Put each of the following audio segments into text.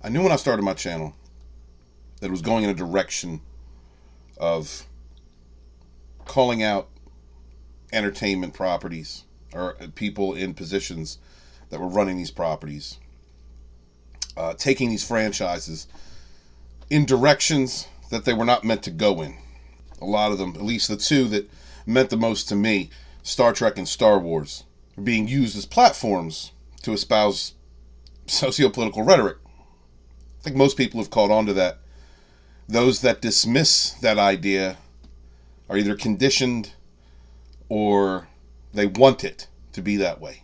I knew when I started my channel that it was going in a direction of calling out entertainment properties or people in positions that were running these properties, taking these franchises in directions that they were not meant to go in. A lot of them, at least the two that meant the most to me, Star Trek and Star Wars, are being used as platforms to espouse socio-political rhetoric. I think most people have caught on to that. Those that dismiss that idea are either conditioned or they want it to be that way.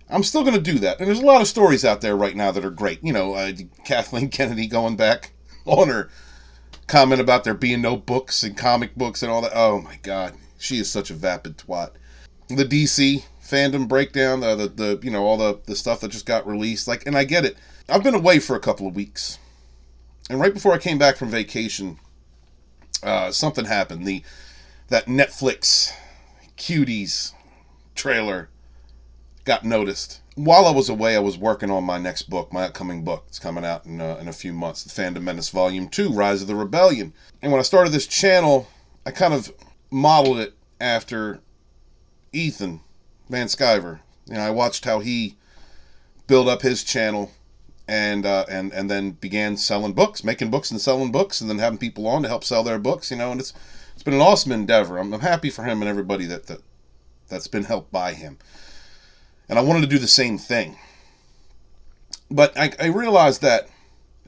I'm still going to do that. And there's a lot of stories out there right now that are great. You know, Kathleen Kennedy going back on her comment about there being no books and comic books and all that. Oh my God, she is such a vapid twat. The DC fandom breakdown, all the stuff that just got released. And I get it. I've been away for a couple of weeks. And right before I came back from vacation, something happened. That Netflix Cuties trailer got noticed. While I was away, I was working on my next book, my upcoming book. It's coming out in a few months, The Fandom Menace Volume 2, Rise of the Rebellion. And when I started this channel, I kind of modeled it after Ethan Van Sciver. You know, I watched how he built up his channel and then began selling books, making books and selling books, and then having people on to help sell their books, and it's been an awesome endeavor. I'm happy for him and everybody that's been helped by him. And I wanted to do the same thing. But I realized that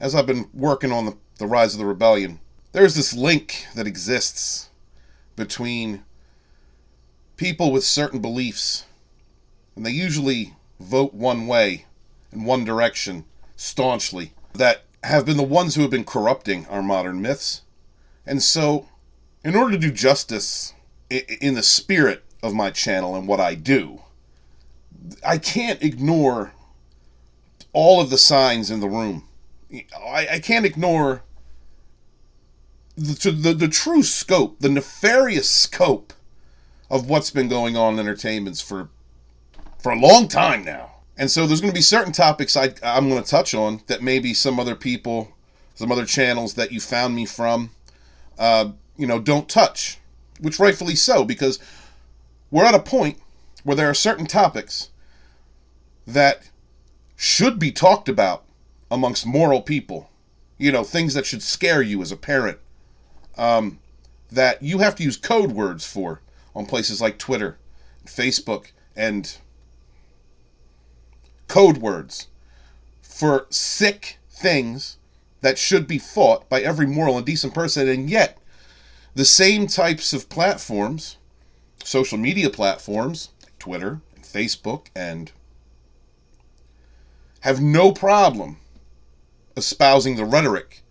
as I've been working on the Rise of the Rebellion, there's this link that exists between people with certain beliefs, and they usually vote one way, in one direction, staunchly, that have been the ones who have been corrupting our modern myths. And so, in order to do justice in the spirit of my channel and what I do, I can't ignore all of the signs in the room. I can't ignore the true scope, the nefarious scope of what's been going on in entertainments for a long time now. And so there's going to be certain topics I'm going to touch on that maybe some other people, some other channels that you found me from, don't touch. Which rightfully so, because we're at a point where there are certain topics that should be talked about amongst moral people. Things that should scare you as a parent. That you have to use code words for on places like Twitter, Facebook, and code words for sick things that should be fought by every moral and decent person. And yet, the same types of platforms, social media platforms, like Twitter and Facebook, and have no problem espousing the rhetoric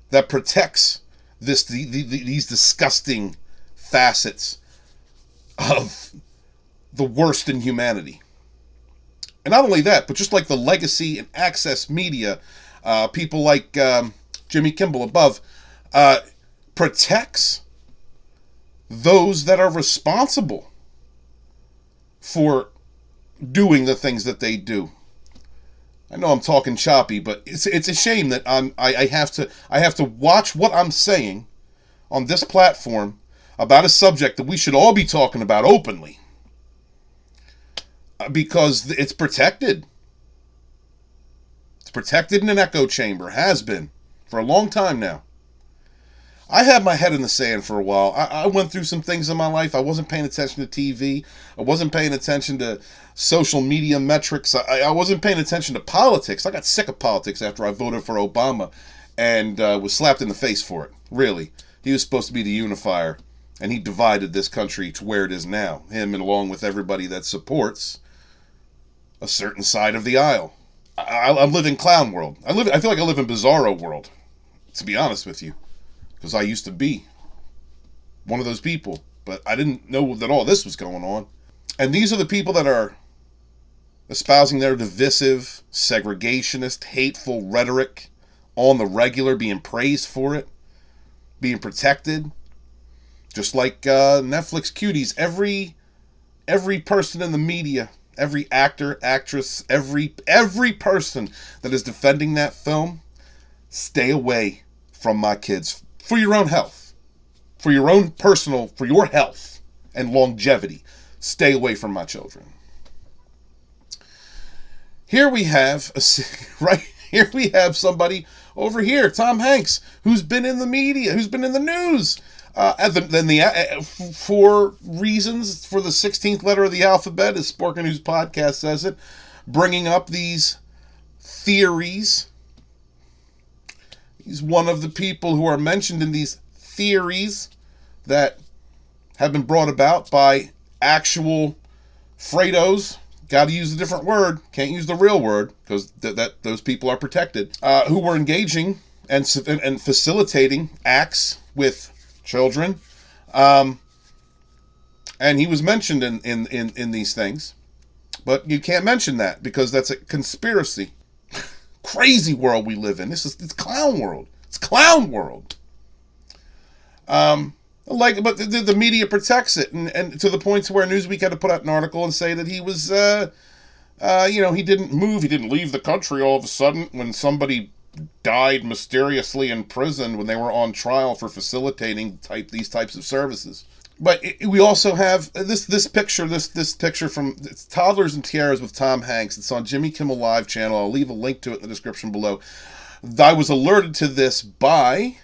that protects these disgusting facets of the worst in humanity. And not only that, but just like the legacy and access media, people like Jimmy Kimmel above, protects those that are responsible for doing the things that they do. I know I'm talking choppy, but it's a shame that I have to watch what I'm saying on this platform about a subject that we should all be talking about openly, because it's protected. It's protected in an echo chamber, has been for a long time now. I had my head in the sand for a while. I went through some things in my life. I wasn't paying attention to TV. I wasn't paying attention to social media metrics. I wasn't paying attention to politics. I got sick of politics after I voted for Obama and was slapped in the face for it. Really. He was supposed to be the unifier, and he divided this country to where it is now. Him, and along with everybody that supports a certain side of the aisle. I live in clown world. I feel like I live in bizarro world, to be honest with you. Because I used to be one of those people. But I didn't know that all this was going on. And these are the people that are espousing their divisive, segregationist, hateful rhetoric on the regular, being praised for it, being protected. Just like Netflix Cuties, every person in the media every actor, actress, every person that is defending that film, stay away from my kids for your own health, for your own personal, for your health and longevity. Stay away from my children. Here we have here we have somebody over here, Tom Hanks, who's been in the media, who's been in the news. For reasons, for the 16th letter of the alphabet, as Sporking News Podcast says it, bringing up these theories. He's one of the people who are mentioned in these theories that have been brought about by actual Fredos. Got to use a different word. Can't use the real word because those people are protected. Who were engaging and facilitating acts with children, and he was mentioned in these things, but you can't mention that because that's a conspiracy. Crazy world we live in. It's clown world. It's clown world. But the media protects it, and to the point where Newsweek had to put out an article and say that he was, he didn't move, he didn't leave the country all of a sudden when somebody died mysteriously in prison when they were on trial for facilitating these types of services. But we also have this picture from Toddlers and Tiaras with Tom Hanks. It's on Jimmy Kimmel Live channel. I'll leave a link to it in the description below. I was alerted to this by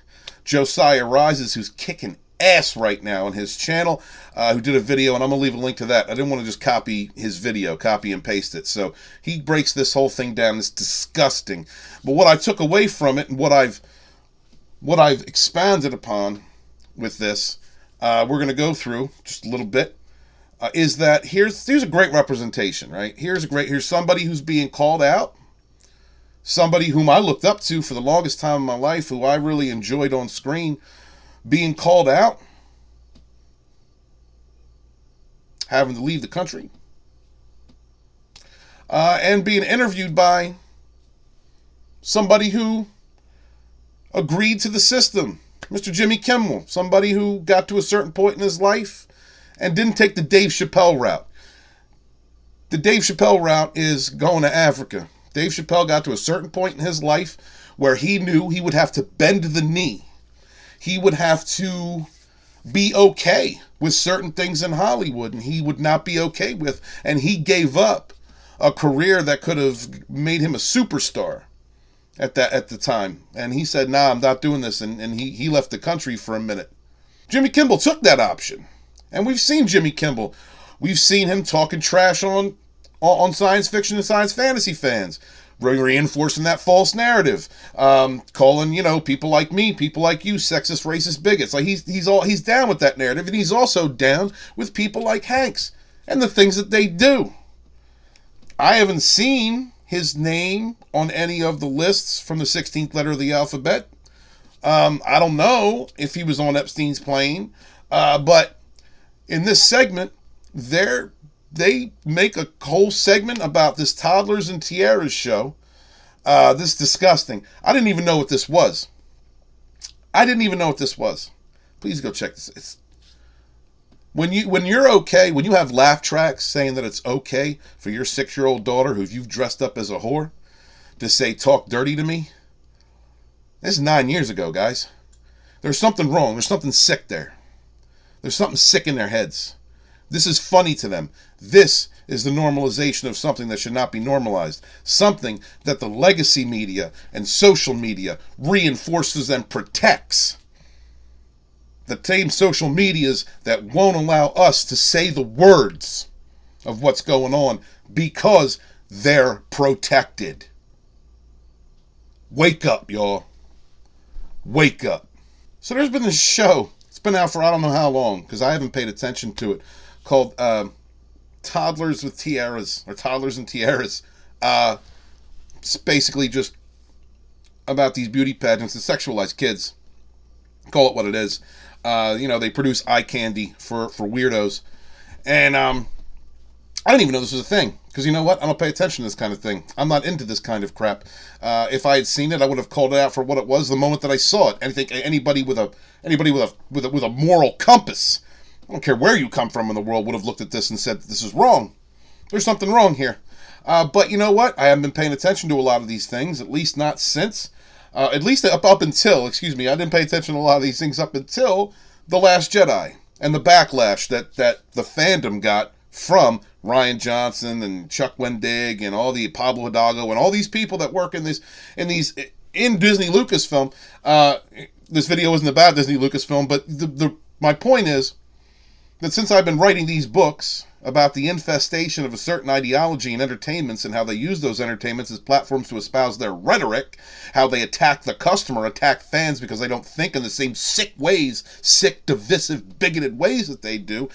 Josiah Rises, who's kicking ass right now on his channel, who did a video, and I'm going to leave a link to that. I didn't want to just copy his video, copy and paste it. So he breaks this whole thing down. It's disgusting. But what I took away from it and what I've expanded upon with this, we're going to go through just a little bit, is that here's a great representation, right? Here's somebody who's being called out, somebody whom I looked up to for the longest time in my life, who I really enjoyed on screen, being called out, having to leave the country, and being interviewed by somebody who agreed to the system, Mr. Jimmy Kimmel, somebody who got to a certain point in his life and didn't take the Dave Chappelle route. The Dave Chappelle route is going to Africa. Dave Chappelle got to a certain point in his life where he knew he would have to bend the knee. He would have to be okay with certain things in Hollywood, and he would not be okay with, and he gave up a career that could have made him a superstar at the time. And he said, nah, I'm not doing this, and he left the country for a minute. Jimmy Kimmel took that option. And we've seen Jimmy Kimmel. We've seen him talking trash on science fiction and science fantasy fans, reinforcing that false narrative, calling, people like me, people like you, sexist, racist bigots. Like he's down with that narrative, and he's also down with people like Hanks and the things that they do. I haven't seen his name on any of the lists from the 16th letter of the alphabet. I don't know if he was on Epstein's plane, but in this segment, they make a whole segment about this Toddlers and Tiaras show. This disgusting. I didn't even know what this was. Please go check this. When you're okay, when you have laugh tracks saying that it's okay for your 6-year-old daughter who you've dressed up as a whore to say talk dirty to me. This is 9 years ago, guys. There's something wrong. There's something sick there. There's something sick in their heads. This is funny to them. This is the normalization of something that should not be normalized. Something that the legacy media and social media reinforces and protects. The same social medias that won't allow us to say the words of what's going on because they're protected. Wake up, y'all. Wake up. So there's been this show. It's been out for I don't know how long because I haven't paid attention to it, called Toddlers with Tiaras, or Toddlers and Tiaras. It's basically just about these beauty pageants and sexualized kids. Call it what it is. They produce eye candy for weirdos. And I didn't even know this was a thing. Because you know what? I don't pay attention to this kind of thing. I'm not into this kind of crap. If I had seen it, I would have called it out for what it was the moment that I saw it. I think anybody with a moral compass, I don't care where you come from in the world, would have looked at this and said this is wrong. There's something wrong here. But you know what? I haven't been paying attention to a lot of these things, at least not since. At least up until, excuse me, I didn't pay attention to a lot of these things up until The Last Jedi and the backlash that the fandom got from Rian Johnson and Chuck Wendig and all the Pablo Hidalgo and all these people that work in Disney Lucasfilm. This video isn't about Disney Lucasfilm, but my point is that since I've been writing these books about the infestation of a certain ideology in entertainments and how they use those entertainments as platforms to espouse their rhetoric, how they attack the customer, attack fans because they don't think in the same sick, divisive, bigoted ways that they do,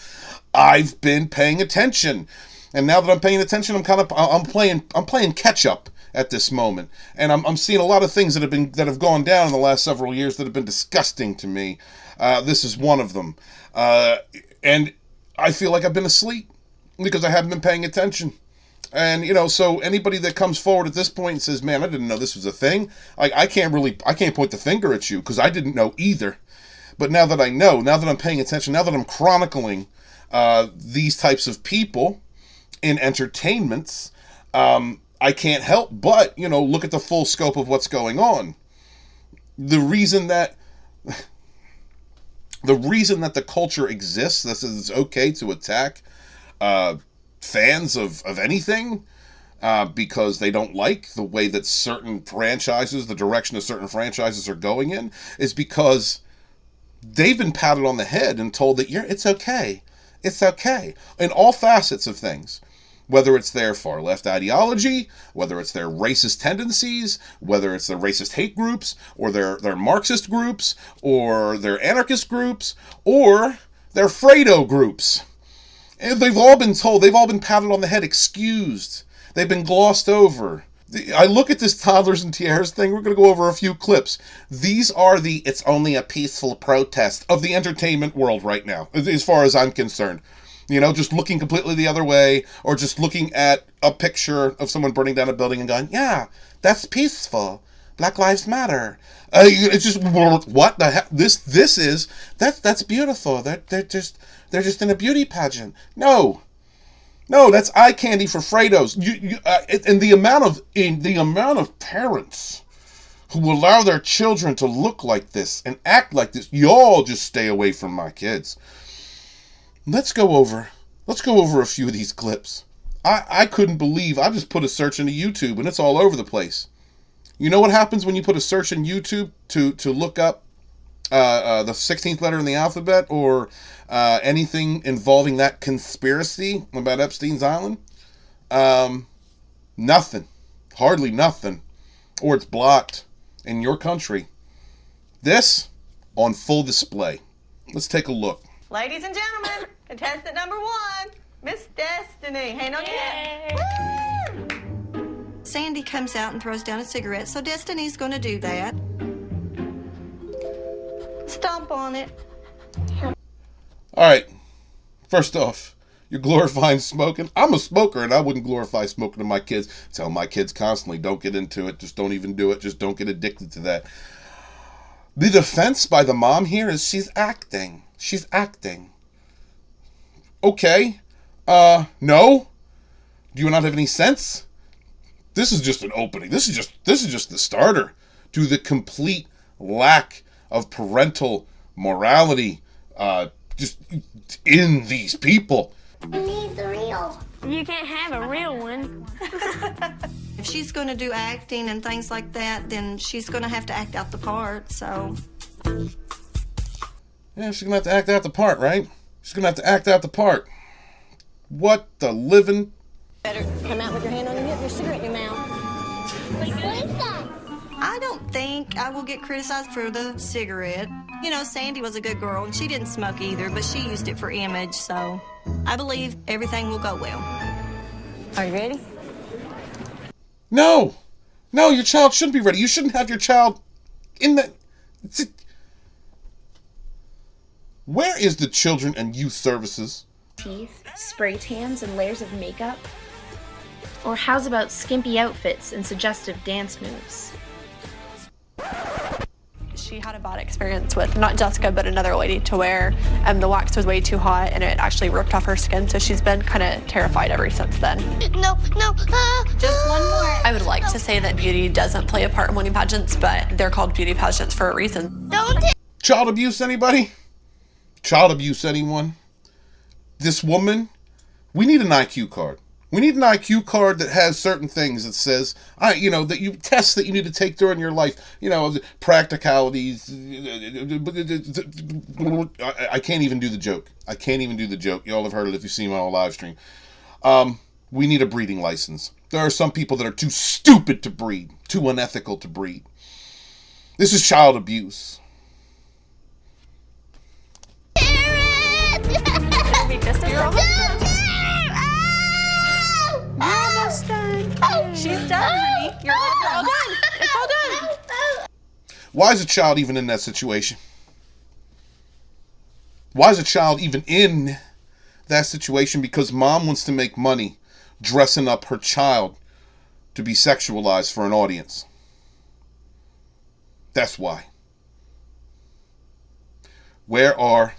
I've been paying attention. And now that I'm paying attention, I'm playing catch up at this moment, and I'm seeing a lot of things that have gone down in the last several years that have been disgusting to me. This is one of them, and I feel like I've been asleep because I haven't been paying attention. And so anybody that comes forward at this point and says, "Man, I didn't know this was a thing," I can't point the finger at you because I didn't know either. But now that I know, now that I'm paying attention, now that I'm chronicling these types of people in entertainments, I can't help but, look at the full scope of what's going on. The reason that the culture exists, this is okay to attack fans of anything because they don't like the way that certain franchises, the direction that certain franchises are going in, is because they've been patted on the head and told that it's okay. It's okay. In all facets of things. Whether it's their far left ideology, whether it's their racist tendencies, whether it's their racist hate groups, or their Marxist groups, or their anarchist groups, or their Fredo groups. And they've all been told, they've all been patted on the head, excused. They've been glossed over. I look at this Toddlers and Tiaras thing, we're going to go over a few clips. These are it's only a peaceful protest of the entertainment world right now, as far as I'm concerned. Just looking completely the other way, or just looking at a picture of someone burning down a building and going, "Yeah, that's peaceful. Black Lives Matter." It's just, what the heck? That's beautiful. They're just in a beauty pageant. No, that's eye candy for Fredos. And the amount of parents who allow their children to look like this and act like this, y'all just stay away from my kids. Let's go over a few of these clips. I couldn't believe, I just put a search into YouTube and it's all over the place. You know what happens when you put a search in YouTube to look up the 16th letter in the alphabet or anything involving that conspiracy about Epstein's Island? Nothing. Hardly nothing. Or it's blocked in your country. This on full display. Let's take a look. Ladies and gentlemen, contestant number 1, Miss Destiny. Hand on your head. Sandy comes out and throws down a cigarette, so Destiny's going to do that. Stomp on it. All right. First off, you're glorifying smoking. I'm a smoker, and I wouldn't glorify smoking to my kids. Tell my kids constantly, don't get into it. Just don't even do it. Just don't get addicted to that. The defense by the mom here is she's acting. She's acting. Okay. No? Do you not have any sense? This is just an opening. This is just the starter to the complete lack of parental morality just in these people. We need the real. You can't have a real one. If she's going to do acting and things like that, then she's going to have to act out the part, so... Yeah, she's going to have to act out the part, right? She's going to have to act out the part. What the living... Better come out with your hand on your hip, your cigarette in your mouth. What is that? I don't think I will get criticized for the cigarette. Sandy was a good girl, and she didn't smoke either, but she used it for image, so I believe everything will go well. Are you ready? No, your child shouldn't be ready. You shouldn't have your child in the... Where is the Children and Youth Services? Teeth, spray tans, and layers of makeup? Or how's about skimpy outfits and suggestive dance moves? she had a bad experience with not Jessica, but another lady, to where the wax was way too hot and it actually ripped off her skin. So she's been kind of terrified ever since then. No, no. Just one more. I would like to say that beauty doesn't play a part in wedding pageants, but they're called beauty pageants for a reason. Child abuse, anybody? Child abuse, anyone? This woman, we need an IQ card. We need an IQ card that has certain things that says, that you tests that you need to take during your life. Practicalities. I can't even do the joke. Y'all have heard it if you've seen my live stream. We need a breeding license. There are some people that are too stupid to breed, too unethical to breed. This is child abuse. She's done, honey. You're all done. It's all done. Why is a child even in that situation? Why is a child even in that situation? Because mom wants to make money dressing up her child to be sexualized for an audience. That's why. Where are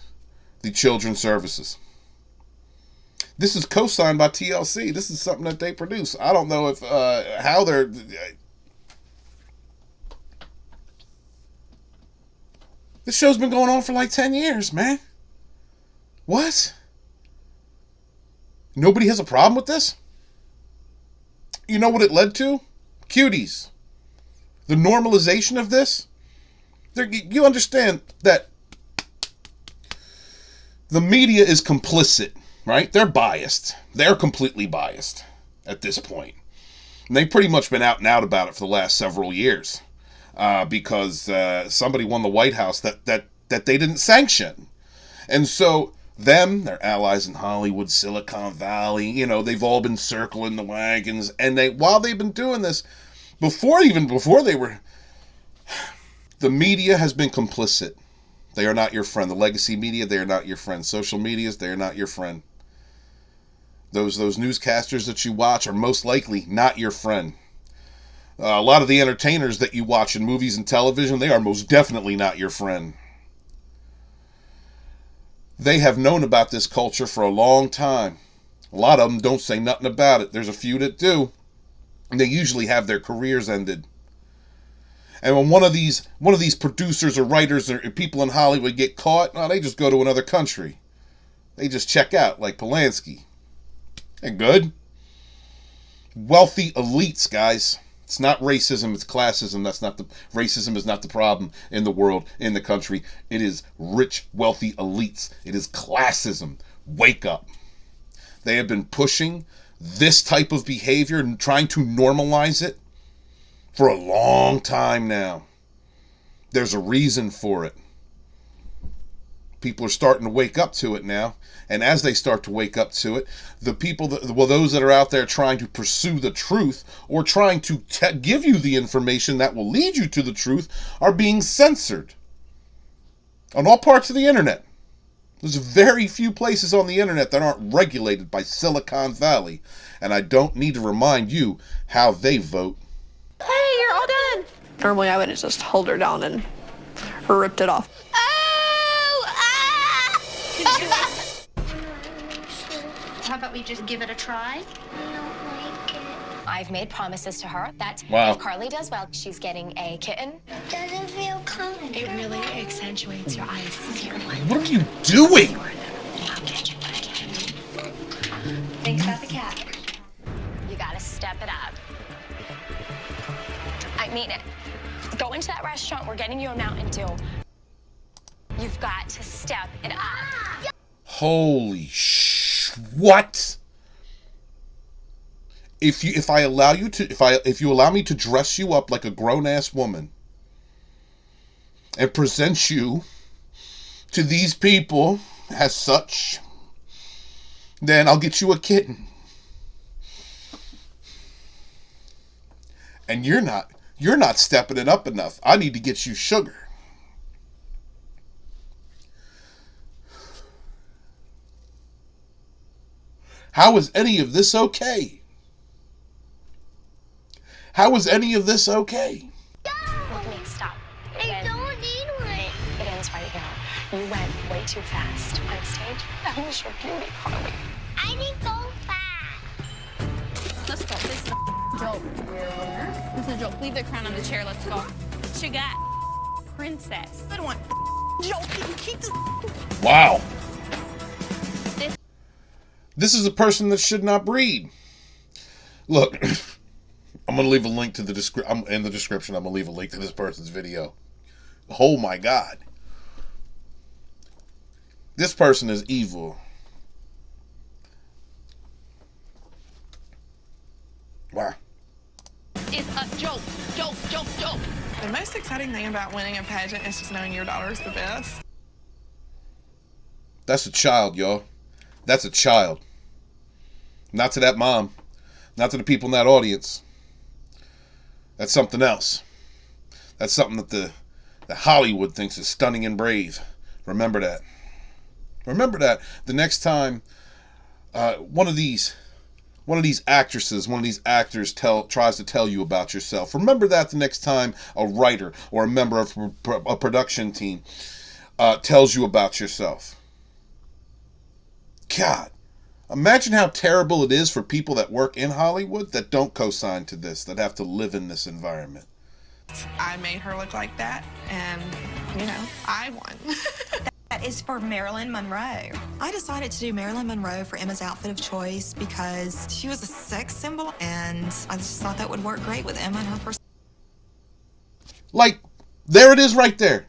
the children's services? This is co-signed by TLC. This is something that they produce. I don't know if how they're... This show's been going on for like 10 years, man. What? Nobody has a problem with this? You know what it led to? Cuties. The normalization of this. You understand that the media is complicit, right? They're biased. They're completely biased at this point. And they've pretty much been out and out about it for the last several years because somebody won the White House that they didn't sanction. And so their allies in Hollywood, Silicon Valley, they've all been circling the wagons. And while they've been doing this, before they were, the media has been complicit. They are not your friend. The legacy media, they are not your friend. Social medias, they are not your friend. Those newscasters that you watch are most likely not your friend. A lot of the entertainers that you watch in movies and television, they are most definitely not your friend. They have known about this culture for a long time. A lot of them don't say nothing about it. There's a few that do. And they usually have their careers ended. And when one of these producers or writers or people in Hollywood get caught, they just go to another country. They just check out, like Polanski. They're good. Wealthy elites, guys. It's not racism, it's classism. Racism is not the problem in the world, in the country. It is rich, wealthy elites. It is classism. Wake up. They have been pushing this type of behavior and trying to normalize it for a long time now. There's a reason for it. People are starting to wake up to it now. And as they start to wake up to it, those that are out there trying to pursue the truth or trying to give you the information that will lead you to the truth are being censored on all parts of the internet. There's very few places on the internet that aren't regulated by Silicon Valley. And I don't need to remind you how they vote. Hey, you're all done. Normally, I would have just held her down and ripped it off. How about we just give it a try? I don't like it. I've made promises to her that Wow. if Carly does well, she's getting a kitten. It doesn't feel comfortable. It really accentuates your eyes. What are you doing? Thanks about the cat. You gotta step it up. I mean it. Go into that restaurant, we're getting you a Mountain Dew. You've got to step it up. Holy what? If you allow me to dress you up like a grown-ass woman and present you to these people as such, then I'll get you a kitten. And you're not stepping it up enough. I need to get you sugar. How is any of this okay? How is any of this okay? Look at me, stop. I don't need right now. You went way too fast on stage. That was your beauty, Harley. I didn't go fast. Let's go. This is a joke. This is a joke. Leave the crown on the chair. Let's go. What you got? Princess. I don't want joke. You can keep this. Wow. This is a person that should not breed. Look, I'm going to leave a link to the description. In the description, I'm going to leave a link to this person's video. Oh my God. This person is evil. Wow. It's a joke. Joke, joke, joke. The most exciting thing about winning a pageant is just knowing your daughter is the best. That's a child, y'all. That's a child. Not to that mom. Not to the people in that audience. That's something else. That's something that the Hollywood thinks is stunning and brave. Remember that. Remember that the next time one of these actresses, one of these actors tries to tell you about yourself. Remember that the next time a writer or a member of a production team tells you about yourself. God, imagine how terrible it is for people that work in Hollywood that don't co-sign to this, that have to live in this environment. I made her look like that, and, you know, I won. That is for Marilyn Monroe. I decided to do Marilyn Monroe for Emma's outfit of choice because she was a sex symbol, and I just thought that would work great with Emma and her person. Like, there it is right there.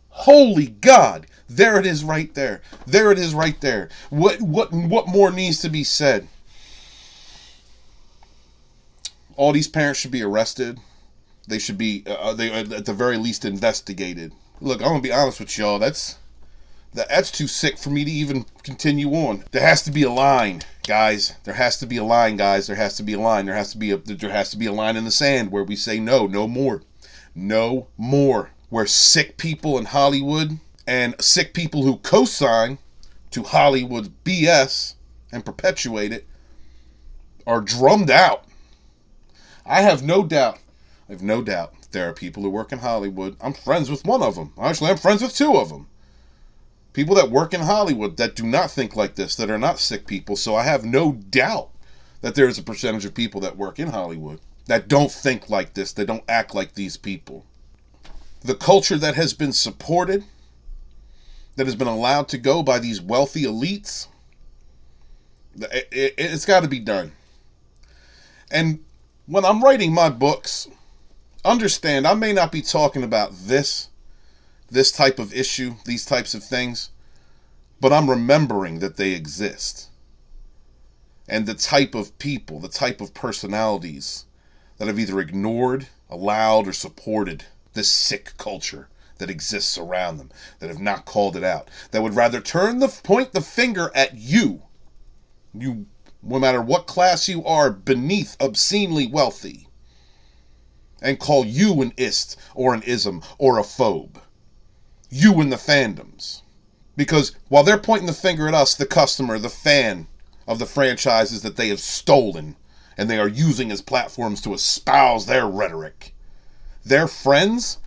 Holy God. There it is right there. There it is right there. What more needs to be said? All these parents should be arrested. They should be, they at the very least, investigated. Look, I'm going to be honest with y'all. That's too sick for me to even continue on. There has to be a line, guys. There has to be a line, guys. There has to be a line. There has to be a line in the sand where we say no more. No more. Where sick people in Hollywood and sick people who co-sign to Hollywood's BS and perpetuate it are drummed out. I have no doubt there are people who work in Hollywood. I'm friends with one of them. Actually, I'm friends with two of them. People that work in Hollywood that do not think like this, that are not sick people. So I have no doubt that there is a percentage of people that work in Hollywood that don't think like this, that don't act like these people. The culture that has been supported, that has been allowed to go by these wealthy elites, it's got to be done. And when I'm writing my books, understand I may not be talking about this type of issue, these types of things, but I'm remembering that they exist. And the type of people, the type of personalities that have either ignored, allowed, or supported this sick culture that exists around them, that have not called it out, that would rather point the finger at you, no matter what class you are, beneath obscenely wealthy, and call you an ist or an ism or a phobe. You and the fandoms. Because while they're pointing the finger at us, the customer, the fan of the franchises that they have stolen and they are using as platforms to espouse their rhetoric, their friends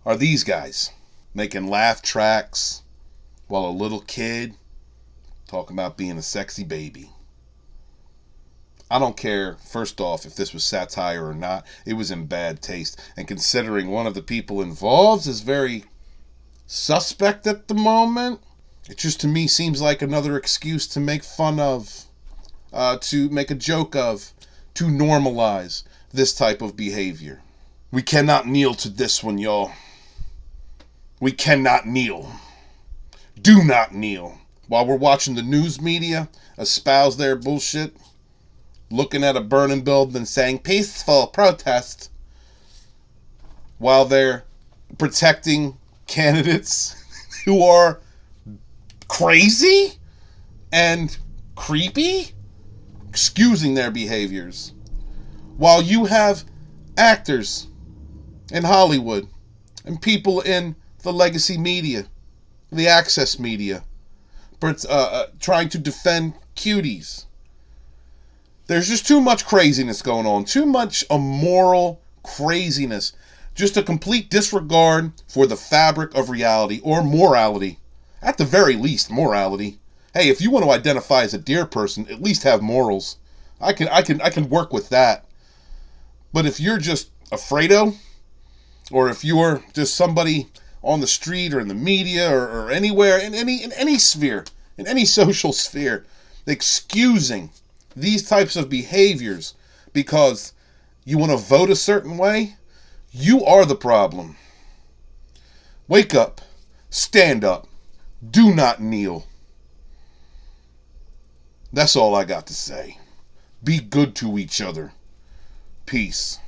are these guys making laugh tracks while a little kid talking about being a sexy baby. I don't care, first off, if this was satire or not. It was in bad taste. And considering one of the people involved is very suspect at the moment, it just to me seems like another excuse to make fun of, to make a joke of, to normalize this type of behavior. We cannot kneel to this one, y'all. We cannot kneel. Do not kneel. While we're watching the news media espouse their bullshit, looking at a burning building and saying peaceful protest, while they're protecting candidates who are crazy and creepy, excusing their behaviors, while you have actors in Hollywood and people in the legacy media, the access media, trying to defend cuties. There's just too much craziness going on, too much immoral craziness Just a complete disregard for the fabric of reality or morality. At the very least, morality. Hey, if you want to identify as a deer person, at least have morals. I can work with that. But if you're just a Fredo, or if you're just somebody on the street or in the media or anywhere, in any sphere, in any social sphere, excusing these types of behaviors because you want to vote a certain way, you are the problem. Wake up. Stand up. Do not kneel. That's all I got to say. Be good to each other. Peace.